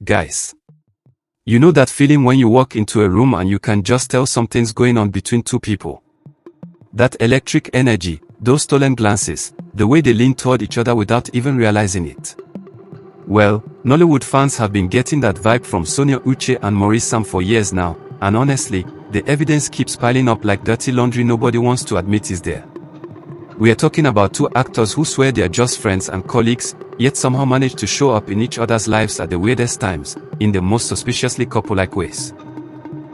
Guys. You know that feeling when you walk into a room and you can just tell something's going on between two people? That electric energy, those stolen glances, the way they lean toward each other without even realizing it. Well, Mollywood fans have been getting that vibe from Sonia, Uche and Maurice for years now, and honestly, the evidence keeps piling up like dirty laundry nobody wants to admit is there. We are talking about two actors who swear they are just friends and colleagues, yet somehow manage to show up in each other's lives at the weirdest times, in the most suspiciously couple-like ways.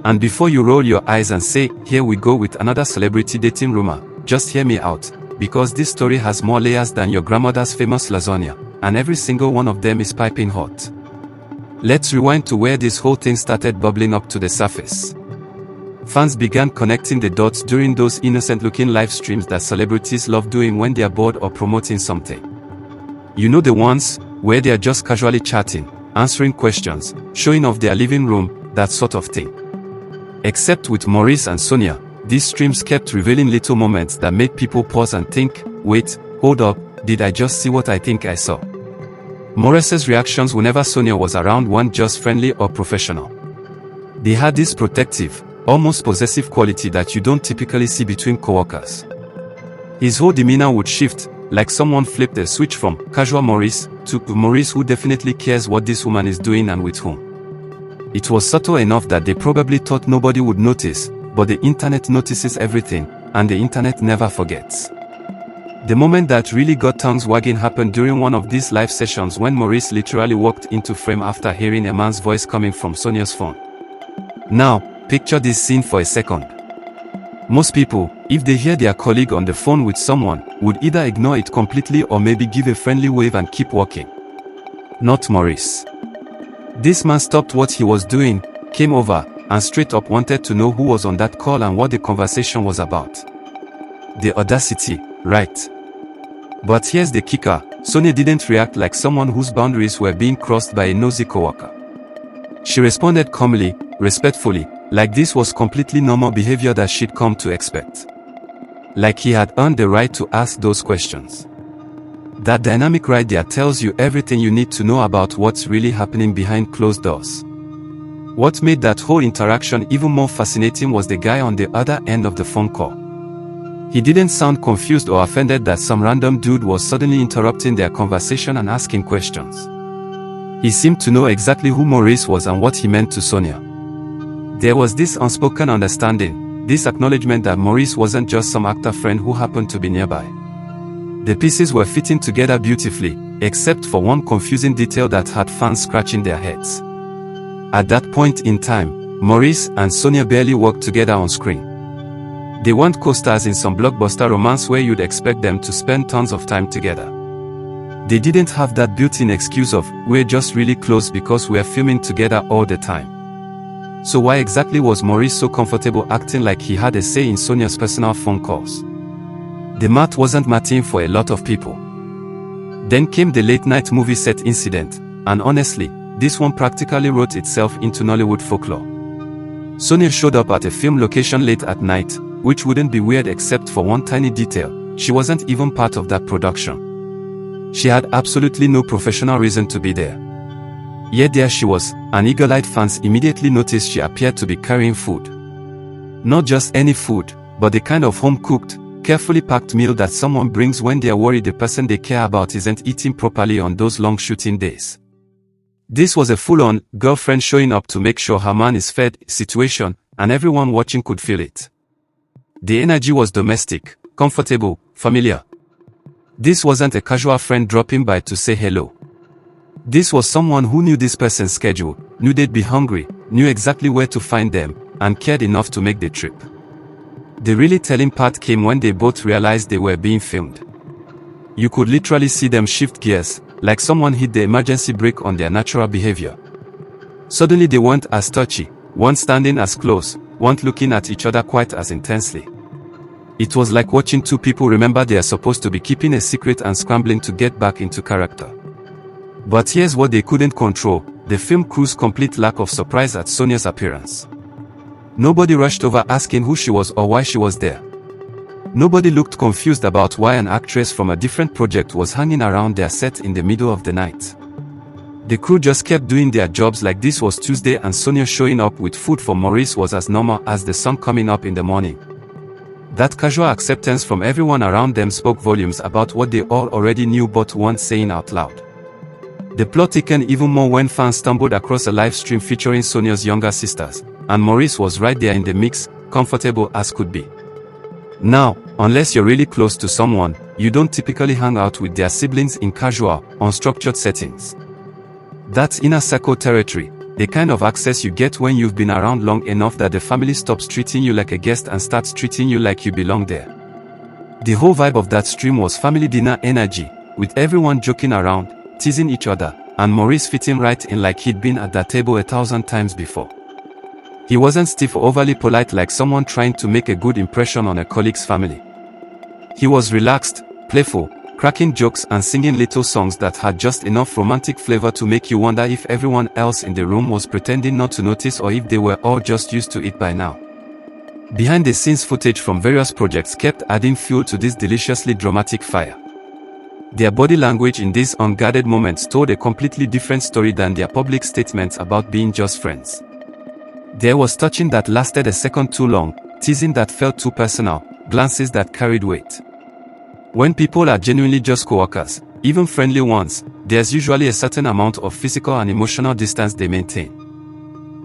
And before you roll your eyes and say, here we go with another celebrity dating rumor, just hear me out, because this story has more layers than your grandmother's famous lasagna, and every single one of them is piping hot. Let's rewind to where this whole thing started bubbling up to the surface. Fans began connecting the dots during those innocent-looking live streams that celebrities love doing when they are bored or promoting something. You know the ones, where they are just casually chatting, answering questions, showing off their living room, that sort of thing. Except with Maurice and Sonia, these streams kept revealing little moments that made people pause and think, wait, hold up, did I just see what I think I saw? Maurice's reactions whenever Sonia was around weren't just friendly or professional. They had this protective, almost possessive quality that you don't typically see between coworkers. His whole demeanor would shift, like someone flipped a switch from casual Maurice to Maurice who definitely cares what this woman is doing and with whom. It was subtle enough that they probably thought nobody would notice, but the internet notices everything, and the internet never forgets. The moment that really got tongues wagging happened during one of these live sessions when Maurice literally walked into frame after hearing a man's voice coming from Sonia's phone. Now, picture this scene for a second. Most people, if they hear their colleague on the phone with someone, would either ignore it completely or maybe give a friendly wave and keep walking. Not Maurice. This man stopped what he was doing, came over, and straight up wanted to know who was on that call and what the conversation was about. The audacity, right? But here's the kicker, Sonia didn't react like someone whose boundaries were being crossed by a nosy coworker. She responded calmly, respectfully, like this was completely normal behavior that she'd come to expect. Like he had earned the right to ask those questions. That dynamic right there tells you everything you need to know about what's really happening behind closed doors. What made that whole interaction even more fascinating was the guy on the other end of the phone call. He didn't sound confused or offended that some random dude was suddenly interrupting their conversation and asking questions. He seemed to know exactly who Maurice was and what he meant to Sonia. There was this unspoken understanding, this acknowledgement that Maurice wasn't just some actor friend who happened to be nearby. The pieces were fitting together beautifully, except for one confusing detail that had fans scratching their heads. At that point in time, Maurice and Sonia barely worked together on screen. They weren't co-stars in some blockbuster romance where you'd expect them to spend tons of time together. They didn't have that built-in excuse of, we're just really close because we're filming together all the time. So why exactly was Maurice so comfortable acting like he had a say in Sonia's personal phone calls? The math wasn't matching for a lot of people. Then came the late-night movie set incident, and honestly, this one practically wrote itself into Mollywood folklore. Sonia showed up at a film location late at night, which wouldn't be weird except for one tiny detail, she wasn't even part of that production. She had absolutely no professional reason to be there. Yet there she was, and eagle-eyed fans immediately noticed she appeared to be carrying food. Not just any food, but the kind of home-cooked, carefully packed meal that someone brings when they are worried the person they care about isn't eating properly on those long shooting days. This was a full-on, girlfriend showing up to make sure her man is fed situation, and everyone watching could feel it. The energy was domestic, comfortable, familiar. This wasn't a casual friend dropping by to say hello. This was someone who knew this person's schedule, knew they'd be hungry, knew exactly where to find them, and cared enough to make the trip. The really telling part came when they both realized they were being filmed. You could literally see them shift gears, like someone hit the emergency brake on their natural behavior. Suddenly they weren't as touchy, weren't standing as close, weren't looking at each other quite as intensely. It was like watching two people remember they are supposed to be keeping a secret and scrambling to get back into character. But here's what they couldn't control, the film crew's complete lack of surprise at Sonia's appearance. Nobody rushed over asking who she was or why she was there. Nobody looked confused about why an actress from a different project was hanging around their set in the middle of the night. The crew just kept doing their jobs like this was Tuesday, and Sonia showing up with food for Maurice was as normal as the sun coming up in the morning. That casual acceptance from everyone around them spoke volumes about what they all already knew but weren't saying out loud. The plot thickened even more when fans stumbled across a live stream featuring Sonia's younger sisters, and Maurice was right there in the mix, comfortable as could be. Now, unless you're really close to someone, you don't typically hang out with their siblings in casual, unstructured settings. That's inner circle territory, the kind of access you get when you've been around long enough that the family stops treating you like a guest and starts treating you like you belong there. The whole vibe of that stream was family dinner energy, with everyone joking around, teasing each other, and Maurice fitting right in like he'd been at that table 1,000 times before. He wasn't stiff or overly polite like someone trying to make a good impression on a colleague's family. He was relaxed, playful, cracking jokes and singing little songs that had just enough romantic flavor to make you wonder if everyone else in the room was pretending not to notice or if they were all just used to it by now. Behind-the-scenes footage from various projects kept adding fuel to this deliciously dramatic fire. Their body language in these unguarded moments told a completely different story than their public statements about being just friends. There was touching that lasted a second too long, teasing that felt too personal, glances that carried weight. When people are genuinely just co-workers, even friendly ones, there's usually a certain amount of physical and emotional distance they maintain.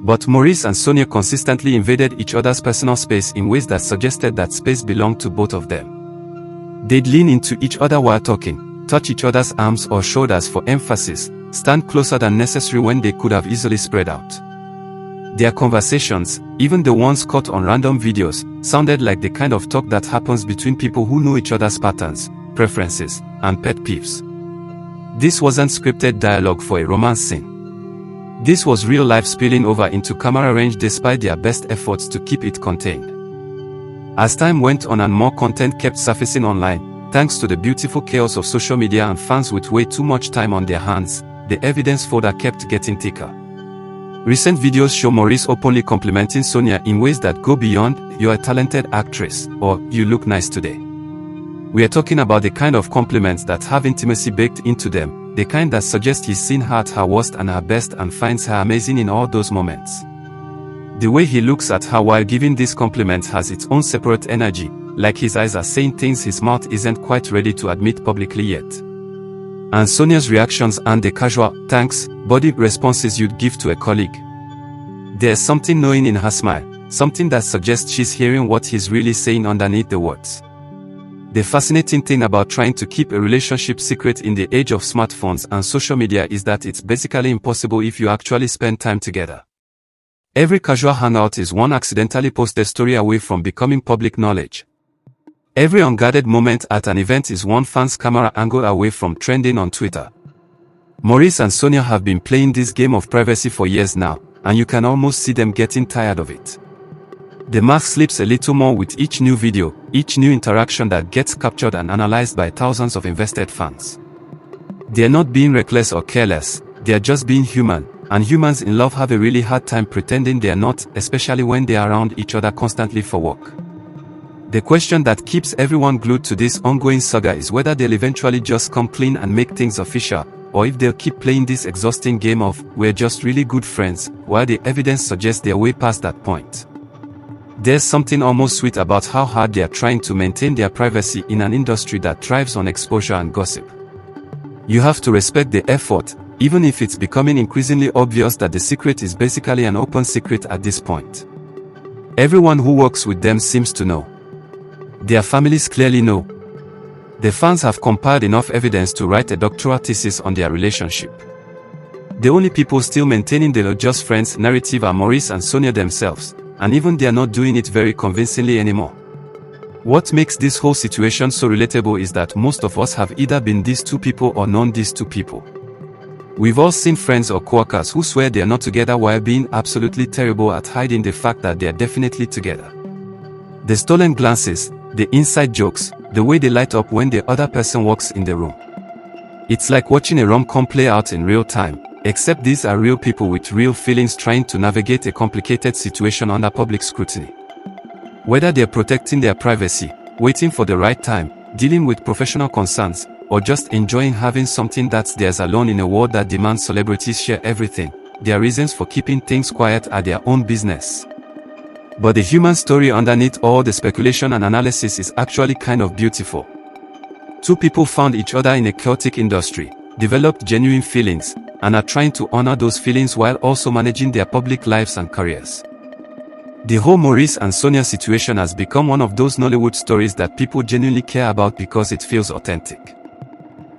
But Maurice and Sonia consistently invaded each other's personal space in ways that suggested that space belonged to both of them. They'd lean into each other while talking, touch each other's arms or shoulders for emphasis, stand closer than necessary when they could have easily spread out. Their conversations, even the ones caught on random videos, sounded like the kind of talk that happens between people who know each other's patterns, preferences, and pet peeves. This wasn't scripted dialogue for a romance scene. This was real life spilling over into camera range despite their best efforts to keep it contained. As time went on and more content kept surfacing online, thanks to the beautiful chaos of social media and fans with way too much time on their hands, the evidence folder kept getting thicker. Recent videos show Maurice openly complimenting Sonia in ways that go beyond, "You're a talented actress," or "You look nice today." We are talking about the kind of compliments that have intimacy baked into them, the kind that suggest he's seen her at her worst and her best and finds her amazing in all those moments. The way he looks at her while giving these compliments has its own separate energy, like his eyes are saying things his mouth isn't quite ready to admit publicly yet. And Sonia's reactions and the casual, "thanks," body responses you'd give to a colleague. There's something knowing in her smile, something that suggests she's hearing what he's really saying underneath the words. The fascinating thing about trying to keep a relationship secret in the age of smartphones and social media is that it's basically impossible if you actually spend time together. Every casual hangout is one accidentally posted story away from becoming public knowledge. Every unguarded moment at an event is one fan's camera angle away from trending on Twitter. Maurice and Sonia have been playing this game of privacy for years now, and you can almost see them getting tired of it. The mask slips a little more with each new video, each new interaction that gets captured and analyzed by thousands of invested fans. They're not being reckless or careless, they're just being human, and humans in love have a really hard time pretending they're not, especially when they're around each other constantly for work. The question that keeps everyone glued to this ongoing saga is whether they'll eventually just come clean and make things official, or if they'll keep playing this exhausting game of, "we're just really good friends," while the evidence suggests they're way past that point. There's something almost sweet about how hard they're trying to maintain their privacy in an industry that thrives on exposure and gossip. You have to respect the effort, even if it's becoming increasingly obvious that the secret is basically an open secret at this point. Everyone who works with them seems to know. Their families clearly know. The fans have compiled enough evidence to write a doctoral thesis on their relationship. The only people still maintaining the "just friends" narrative are Maurice and Sonia themselves, and even they are not doing it very convincingly anymore. What makes this whole situation so relatable is that most of us have either been these two people or known these two people. We've all seen friends or coworkers who swear they're not together while being absolutely terrible at hiding the fact that they're definitely together. The stolen glances, the inside jokes, the way they light up when the other person walks in the room. It's like watching a rom-com play out in real time, except these are real people with real feelings trying to navigate a complicated situation under public scrutiny. Whether they're protecting their privacy, waiting for the right time, dealing with professional concerns, or just enjoying having something that's theirs alone in a world that demands celebrities share everything. Their reasons for keeping things quiet are their own business. But the human story underneath all the speculation and analysis is actually kind of beautiful. Two people found each other in a chaotic industry, developed genuine feelings, and are trying to honor those feelings while also managing their public lives and careers. The whole Maurice and Sonia situation has become one of those Mollywood stories that people genuinely care about because it feels authentic.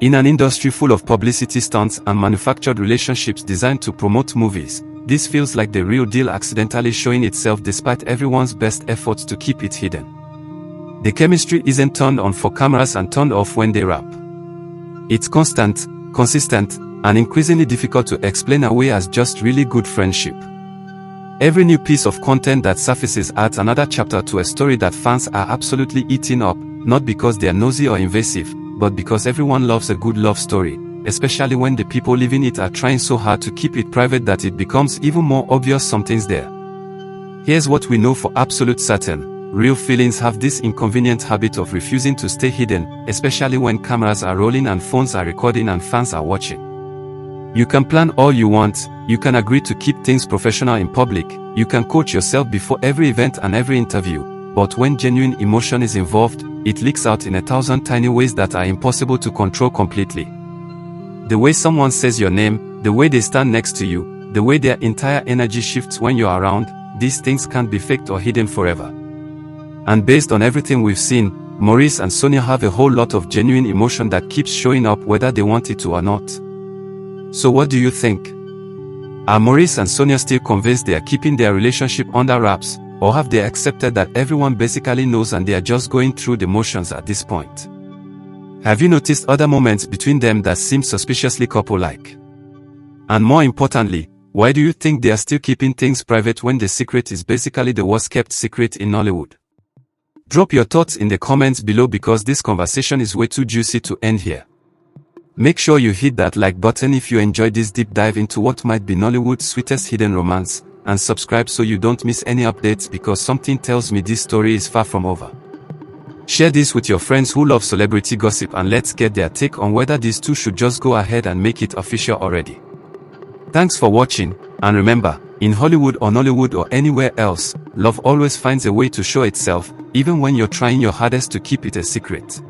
In an industry full of publicity stunts and manufactured relationships designed to promote movies, this feels like the real deal accidentally showing itself despite everyone's best efforts to keep it hidden. The chemistry isn't turned on for cameras and turned off when they rap. It's constant, consistent, and increasingly difficult to explain away as just really good friendship. Every new piece of content that surfaces adds another chapter to a story that fans are absolutely eating up, not because they are nosy or invasive, but because everyone loves a good love story, especially when the people living it are trying so hard to keep it private that it becomes even more obvious something's there. Here's what we know for absolute certain: real feelings have this inconvenient habit of refusing to stay hidden, especially when cameras are rolling and phones are recording and fans are watching. You can plan all you want, you can agree to keep things professional in public, you can coach yourself before every event and every interview, but when genuine emotion is involved, it leaks out in 1,000 tiny ways that are impossible to control completely. The way someone says your name, the way they stand next to you, the way their entire energy shifts when you're around, these things can't be faked or hidden forever. And based on everything we've seen, Maurice and Sonia have a whole lot of genuine emotion that keeps showing up whether they want it to or not. So what do you think? Are Maurice and Sonia still convinced they are keeping their relationship under wraps, or have they accepted that everyone basically knows and they are just going through the motions at this point? Have you noticed other moments between them that seem suspiciously couple-like? And more importantly, why do you think they are still keeping things private when the secret is basically the worst-kept secret in Mollywood? Drop your thoughts in the comments below because this conversation is way too juicy to end here. Make sure you hit that like button if you enjoyed this deep dive into what might be Mollywood's sweetest hidden romance, and subscribe so you don't miss any updates because something tells me this story is far from over. Share this with your friends who love celebrity gossip and let's get their take on whether these two should just go ahead and make it official already. Thanks for watching, and remember, in Hollywood or Nollywood or anywhere else, love always finds a way to show itself, even when you're trying your hardest to keep it a secret.